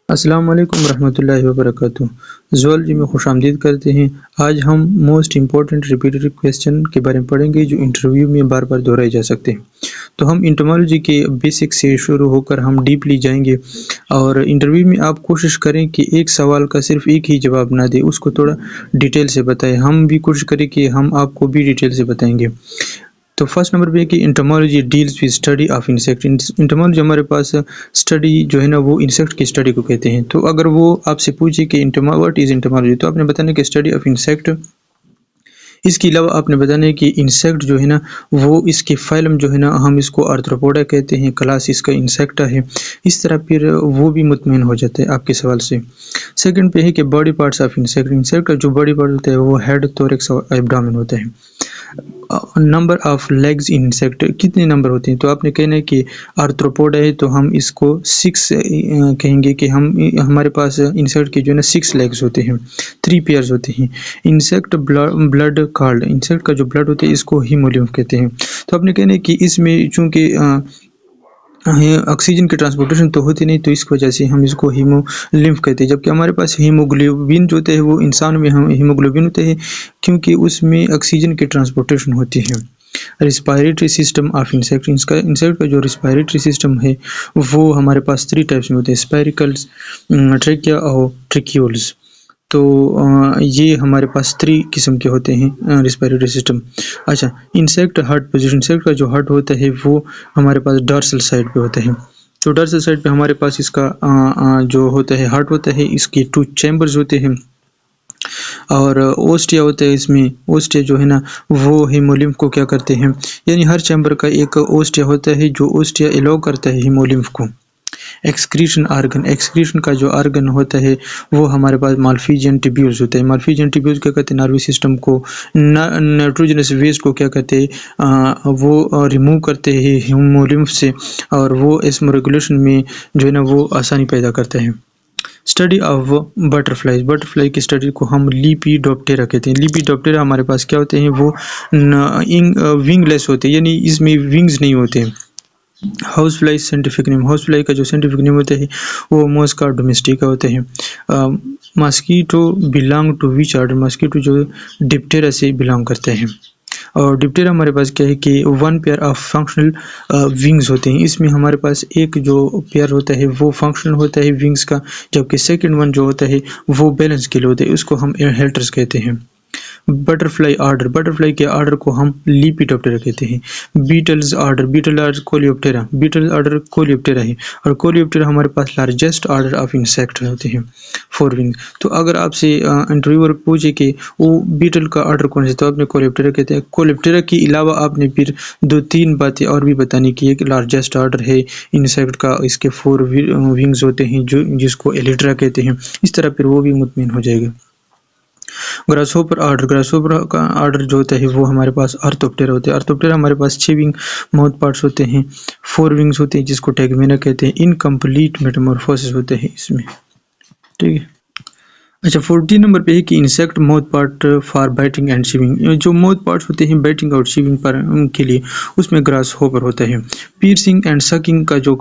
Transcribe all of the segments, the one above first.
अस्सलाम वालेकुम रहमतुल्लाहि व बरकातुहू। ज़ूलॉजी में खुशामदीद करते हैं। आज हम मोस्ट इम्पोर्टेंट रिपीटेड क्वेश्चन के बारे में पढ़ेंगे जो इंटरव्यू में बार-बार दोहराए जा सकते हैं। तो हम एंटोमोलॉजी के बेसिक से शुरू होकर हम डीपली जाएंगे और इंटरव्यू में आप कोशिश करें कि एक सवाल का सिर्फ एक ही जवाब ना दें, उसको थोड़ा डिटेल से बताएं। हम भी कोशिश करें कि हम आपको भी डिटेल से बताएंगे। तो फर्स्ट नंबर पे है कि entomology deals with study of insect. Entomology हमारे पास स्टडी जो है ना वो इंसेक्ट की स्टडी को कहते हैं। तो अगर वो आपसे पूछे कि व्हाट इज एंटोमोलॉजी, तो आपने बताना कि स्टडी ऑफ इंसेक्ट। इसके अलावा आपने बताना है कि इंसेक्ट जो है ना वो इसके फाइलम जो है ना हम इसको आर्थ्रोपोडा कहते हैं, क्लास इसका इंसेक्टा है। इस तरह फिर वो भी मुतमईन हो जाते हैं आपके सवाल से। सेकंड पे है कि body parts of insect. Insect का जो बॉडी पार्ट होता है वो हेड, थोरैक्स और एब्डोमेन होता है। Number of legs in insect, कितने नंबर होते हैं? तो आपने कहना है कि आर्थ्रोपोडा है तो हम इसको 6 कहेंगे कि हमारे पास इंसेक्ट के जो है ना 6 लेग्स होते हैं, 3 पेयर्स होते हैं। इंसेक्ट ब्लड कार्ड, इंसेक्ट का जो ब्लड होता है इसको हीमोलिम्फ कहते हैं। तो आपने कहना है कि इसमें चूँकि ऑक्सीजन की ट्रांसपोर्टेशन तो होती नहीं, तो इस वजह से हम इसको हीमोलिम्फ कहते हैं। जबकि हमारे पास हीमोग्लोबिन जो होता है वो इंसान में हम हीमोग्लोबिन होता है क्योंकि उसमें ऑक्सीजन की ट्रांसपोर्टेशन होती है। Respiratory system of insect, insect का जो रिस्पायरेटरी सिस्टम है वो हमारे पास 3 टाइप्स में होते हैं, स्पायरिकल्स, ट्रेकिया और ट्रिक्यूल्स। तो ये हमारे पास 3 किस्म के होते हैं रिस्पायरेटरी सिस्टम। अच्छा, इंसेक्ट हार्ट पोजीशन, इंसेक्ट का जो हार्ट होता है वो हमारे पास डॉर्सल साइड पे होता है। तो डॉर्सल साइड पे हमारे पास इसका जो होता है हार्ट होता है, इसके 2 चैम्बर्स होते हैं और ओस्टिया होता है। इसमें ओस्टिया जो है ना वो हीमोलिम्फ को क्या करते हैं, यानी हर चैम्बर का एक ओस्टिया होता है जो ओस्टिया एलाउ करता है हीमोलिम्फ को। एक्सक्रीशन आर्गन, एक्सक्रीशन का जो आर्गन होता है वो हमारे पास माल्फिजियन ट्यूब्यूल्स होते हैं। माल्फिजियन ट्यूब्यूल्स क्या कहते हैं, नर्वस सिस्टम को नाइट्रोजनस वेस्ट को क्या कहते हैं वो रिमूव करते हैं हीमोलिम्फ से, और वो एस्मोरेगुलेशन में जो है ना वो आसानी पैदा करता है। स्टडी ऑफ बटरफ्लाइज, बटरफ्लाई की स्टडी को हम लीपिडोप्टेरा कहते हैं। लीपिडोप्टेरा हमारे पास क्या होते हैं, वो विंगलेस होते हैं, यानी इसमें विंग्स नहीं होते हैं। House fly scientific name, house fly का जो साइंटिफिक नेम होता है वो मॉस्का डोमेस्टिका होता है। Mosquito belong to which order, mosquito जो डिप्टेरा से बिलोंग करते हैं। और डिप्टेरा हमारे पास क्या है कि 1 पेयर ऑफ फंक्शनल विंग्स होते हैं। इसमें हमारे पास एक जो पेयर होता है वो फंक्शनल होता है विंग्स का, जबकि सेकंड वन जो होता है वो बैलेंस के लिए होता है, उसको हम हेल्टर्स कहते हैं। बटरफ्लाई ऑर्डर, बटरफ्लाई के ऑर्डर को हम लीपिडोप्टेरा कहते हैं। Beetles order, beetle order coleoptera, beetle order coleoptera है। और कोलियोप्टेरा हमारे पास लार्जेस्ट ऑर्डर ऑफ इंसेक्ट होते हैं, 4 विंग। तो अगर आपसे इंटरव्यूअर पूछे कि वो बीटल का ऑर्डर कौन सा, तो आपने कोलियोप्टेरा कहते हैं। कोलियोप्टेरा के अलावा आपने फिर 2-3 बातें और भी बतानी कि एक लार्जेस्ट ऑर्डर है इंसेक्ट का, इसके 4 विंग्स होते हैं जो जिसको एलिट्रा कहते हैं। इस तरह फिर वो भी मुतमिन हो जाएगा। ग्रासहोपर ऑर्डर, ग्रासहोपर का ऑर्डर जो होता है वो हमारे पास आर्थोप्टेरा होते हैं। आर्थोप्टेरा हमारे पास 6 विंग माउथ पार्ट्स होते हैं, 4 विंग्स होते हैं जिसको टैगमेना कहते हैं। इनकम्प्लीट मेटामॉर्फोसिस होते हैं इसमें, ठीक है। अच्छा, 14 नंबर पे है कि insect mouth part for biting and chewing. जो माउथ पार्ट्स होते हैं बाइटिंग और शीविंग पर के लिए, उसमें ग्रास होपर होता है। पियर्सिंग एंड सकिंग का जो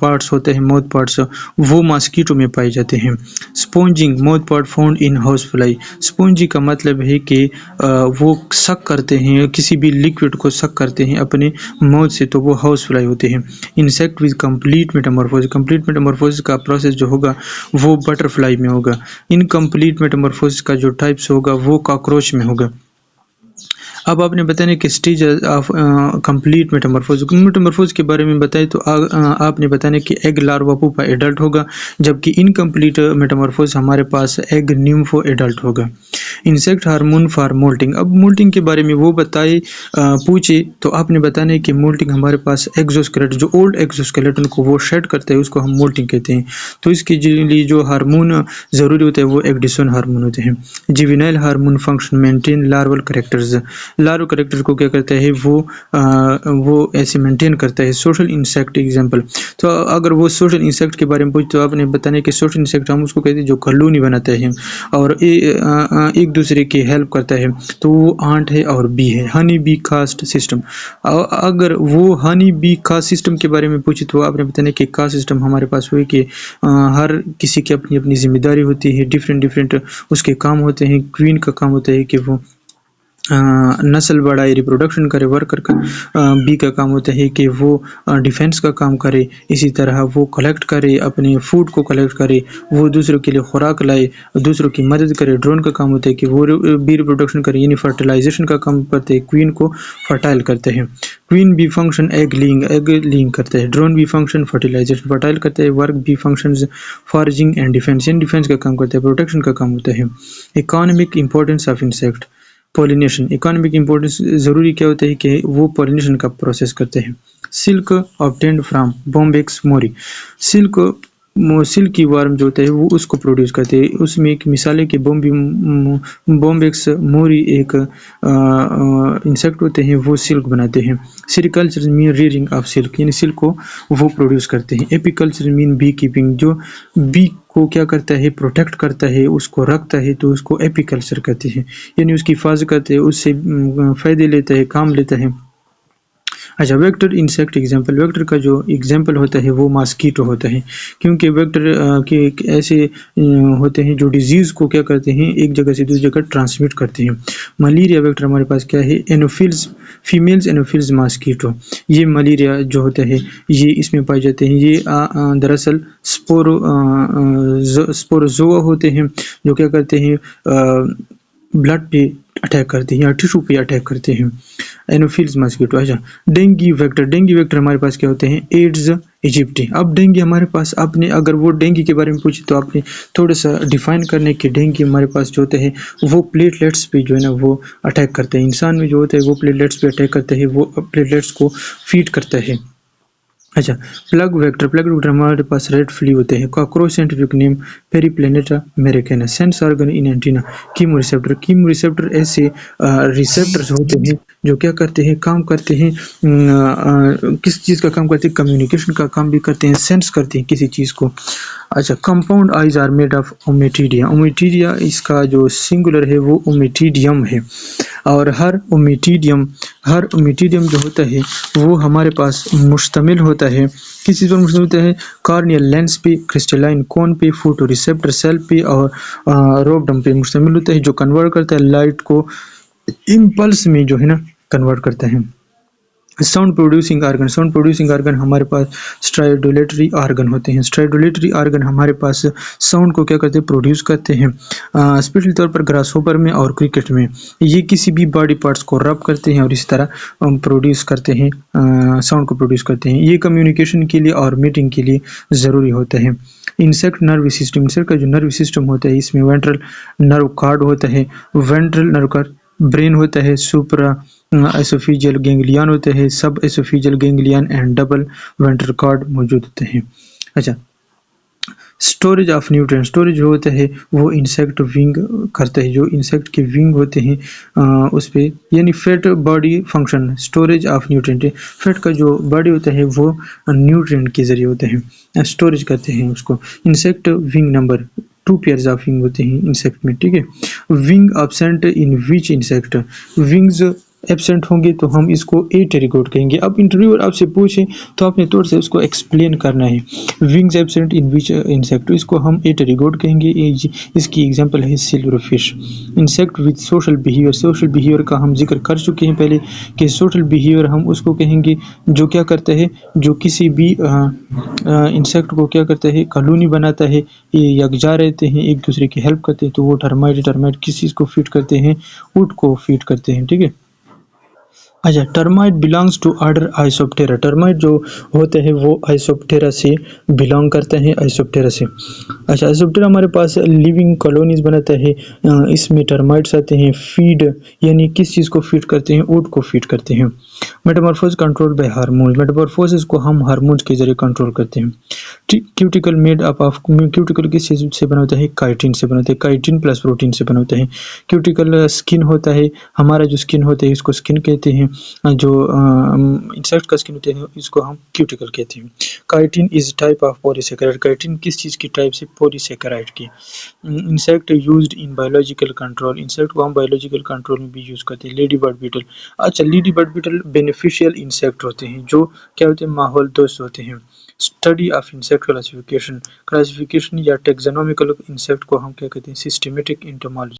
पार्ट्स होते हैं माउथ पार्ट्स, वो मॉस्किटो में पाए जाते हैं। Sponging mouth part found in house fly. Spongy का मतलब है कि वो सक करते हैं, किसी भी लिक्विड को सक करते हैं अपने माउथ से, तो वो हाउस फ्लाई होते हैं। Insect with complete Metamorphosis, complete Metamorphosis का प्रोसेस जो होगा वो बटरफ्लाई में होगा। इनकम्प्लीट मेटामॉर्फोसिस का जो टाइप्स होगा वो कॉकरोच में होगा। अब आपने बताया कि stage of complete Metamorphosis, Metamorphosis के बारे में बताएं तो आपने बताया कि एग लार्वा पुपा एडल्ट होगा, जबकि इनकम्प्लीट मेटामॉर्फोसिस हमारे पास एग न्यूम्फो एडल्ट होगा। इंसेक्ट हार्मोन फॉर मोल्टिंग, अब मोल्टिंग के बारे में वो बताए पूछे तो आपने बताना है कि मोल्टिंग हमारे पास एक्सोस्केलेटन, जो ओल्ड एक्सोस्केलेटन को वो शेड करता है उसको हम मोल्टिंग कहते हैं। तो इसके लिए जो हार्मोन ज़रूरी होता है वो एग्डिसन हार्मोन होते हैं। Juvenile hormone function maintain larval characters, larva character को क्या करता है वो ऐसे मेंटेन करता है। सोशल इंसेक्ट एग्जांपल, तो अगर वो सोशल इंसेक्ट के बारे में पूछ तो आपने बताना है कि सोशल इंसेक्ट हम उसको कहते हैं जो कॉलोनी बनाता है और एक दूसरे की हेल्प करता है, तो वो आंट है और बी है। हनी बी कास्ट सिस्टम, अगर वो हनी बी कास्ट सिस्टम के बारे में पूछे तो आपने बताना है कि कास्ट सिस्टम हमारे पास हुई कि हर किसी की अपनी अपनी जिम्मेदारी होती है, डिफरेंट डिफरेंट उसके काम होते हैं। क्वीन का काम होता है कि वो नस्ल बढ़ाए, रिप्रोडक्शन करे। वर्कर का बी का काम होता है कि वो डिफेंस का काम करे। इसी तरह वो कलेक्ट करे, अपने फूड को कलेक्ट करे, वो दूसरों के लिए खुराक लाए, दूसरों की मदद करे। ड्रोन का काम होता है कि वो बी रिप्रोडक्शन करे, यानी फर्टिलाइजेशन का काम करते हैं, क्वीन को फर्टाइल करते हैं। Queen bee function egg laying करता है। Drone bee function fertilization fertile करता है। Work bee function foraging and defence, इन डिफेंस का काम करता है, प्रोटेक्शन का काम होता है। Economic importance of insect, pollination, economic importance ज़रूरी क्या होता है कि वो पॉलिनेशन का प्रोसेस करते हैं। Silk obtained from bombyx mori, silk silky worm जो होता है वो उसको प्रोड्यूस करते हैं। उसमें एक मिसाल है कि बॉम्बेक्स मोरी एक इंसेक्ट होते हैं, वो सिल्क बनाते हैं। Sericulture mean rearing of silk, यानी सिल्क को वो प्रोड्यूस करते हैं। एपीकल्चर मीन बी कीपिंग, जो बी को क्या करता है प्रोटेक्ट करता है, उसको रखता है, तो उसको एपीकल्चर कहते हैं, यानी उसकी हिफाजत करते हैं, उससे फ़ायदे लेता है, काम लेता है। अच्छा, वेक्टर इंसेक्ट एग्जाम्पल, वेक्टर का जो एग्जाम्पल होता है वो मॉस्कीटो होता है, क्योंकि वेक्टर के ऐसे होते हैं जो डिजीज़ को क्या करते हैं एक जगह से दूसरी जगह ट्रांसमिट करते हैं। मलेरिया वेक्टर हमारे पास क्या है, एनोफिल्स, फीमेल्स एनोफिल्स मॉस्कीटो, ये मलेरिया जो होता है ये इसमें पाए जाते हैं। ये दरअसल स्पोरोजोआ होते हैं जो क्या करते हैं ब्लड पे अटैक करते हैं या टिश्यू पे अटैक करते हैं। Anopheles mosquito. अच्छा, डेंगी वेक्टर हमारे पास क्या होते हैं, एड्स इजिप्टी। अब डेंगी हमारे पास, आपने अगर वो डेंगी के बारे में पूछे तो आपने थोड़ा सा डिफाइन करने के, डेंगी हमारे पास जो होते हैं वो प्लेटलेट्स पे जो है ना वो अटैक करते हैं। इंसान में जो होता है वो प्लेटलेट्स पे अटैक करते हैं, वो प्लेटलेट्स को फीड करता है। अच्छा, प्लग वेक्टर हमारे पास रेड फ्ली होते हैं। Cockroach scientific name Periplaneta Americana. Sense organ in antenna, chemoreceptor ऐसे रिसेप्टर्स होते हैं जो क्या करते हैं, काम करते हैं, किस चीज़ का काम करते हैं, कम्युनिकेशन का काम भी करते हैं, सेंस करते हैं किसी चीज़ को। अच्छा, compound eyes are made of ommatidia, इसका जो सिंगुलर है वो ओमेटीडियम है। और हर ओमेटीडियम जो होता है वो हमारे पास मुश्तमिल होता है, किस चीज़ पर मुश्तमिल होता है, कार्नियल लेंस पे, क्रिस्टलाइन कोन पे, फोटो रिसेप्टर सेल पे और रोबडम पे मुश्तमिल होता है, जो कन्वर्ट करता है लाइट को इम्पल्स में जो है ना कन्वर्ट करता है। साउंड प्रोड्यूसिंग आर्गन हमारे पास स्ट्राइडोलेटरी आर्गन होते हैं। स्ट्राइडोलेटरी आर्गन हमारे पास साउंड को क्या करते हैं, प्रोड्यूस करते हैं। स्पेशली तौर पर ग्रासहोपर में और क्रिकेट में ये किसी भी बॉडी पार्ट्स को रब करते हैं और इसी तरह प्रोड्यूस करते हैं, साउंड को प्रोड्यूस करते हैं। ये कम्युनिकेशन के लिए और मीटिंग के लिए ज़रूरी होता है। इंसेक्ट नर्व सिस्टम, इंसेक्ट का जो नर्व सिस्टम होता है इसमें वेंट्रल नर्व कार्ड होता है, वेंट्रल नर्व कार्ड, ब्रेन होता है, सुप्रा एसोफिजियल गैंग्लियन होते हैं, sub oesophageal ganglion and double ventral cord मौजूद होते हैं। अच्छा, स्टोरेज ऑफ न्यूट्रिएंट, स्टोरेज जो होता है वो इंसेक्ट विंग करता है, जो इंसेक्ट के विंग होते हैं उस पे, यानी fat body function, storage of nutrient, fat का जो बॉडी होता है वो न्यूट्रिएंट के जरिए होते हैं, स्टोरेज करते हैं उसको। Insect wing number 2 pairs of wing होते हैं इंसेक्ट में, ठीक है। Wing absent in which insect, wings absent होंगे तो हम इसको ए टेरिगोट कहेंगे। अब इंटरव्यूअर आपसे पूछे तो आपने थोड़ा सा उसको एक्सप्लेन करना है। Wings absent in which insect, इसको हम ए टेरिगोट कहेंगे। इसकी एग्जांपल है silver fish. Insect with social behaviour, social behaviour का हम जिक्र कर चुके हैं पहले कि सोशल बिहेवियर हम उसको कहेंगे जो क्या करता है, जो किसी भी इंसेक्ट को क्या करता है, कॉलोनी बनाता है, ये यकजा रहते हैं, एक दूसरे की हेल्प करते हैं। तो वो टर्माइट किस चीज़ को फीड करते हैं, ऊँट को फीड करते हैं, ठीक है। अच्छा, termite belongs to order isoptera. Termite जो होते हैं वो आइसोप्टेरा से बिलोंग करते हैं, आइसोप्टेरा से। अच्छा, आइसोप्टेरा हमारे पास लिविंग कॉलोनीज बनाता है। इसमें टर्माइट्स आते हैं, फीड यानी किस चीज़ को फीड करते हैं, वुड को फीड करते हैं। Metamorphose control by hormone. Metamorphosis को हम हार्मोन्स के जरिए कंट्रोल करते हैं। Cuticle made up of, cuticle किस चीज़ से बना होता है, काइटिन से बना होता है, काइटिन प्लस प्रोटीन से बना होता है। क्यूटिकल स्किन होता है, हमारा जो स्किन होता है इसको स्किन कहते हैं। जो इंसेक्ट का स्किन होता है इसको हम क्यूटिकल कहते हैं। Chitin is type of polysaccharide. Chitin किस चीज़ की टाइप से, पॉलीसेकेराइड की। Insect used in biological control. Insect को हम बायोलॉजिकल कंट्रोल में भी यूज़ करते हैं। Ladybird beetle. अच्छा, ladybird beetle beneficial insect होते हैं जो क्या होते हैं, माहौल दोस्त होते हैं। Study of insect classification. Classification या टेक्सोनोमिकल इंसेक्ट को हम क्या कहते हैं, सिस्टेमेटिक एंटोमोलॉजी।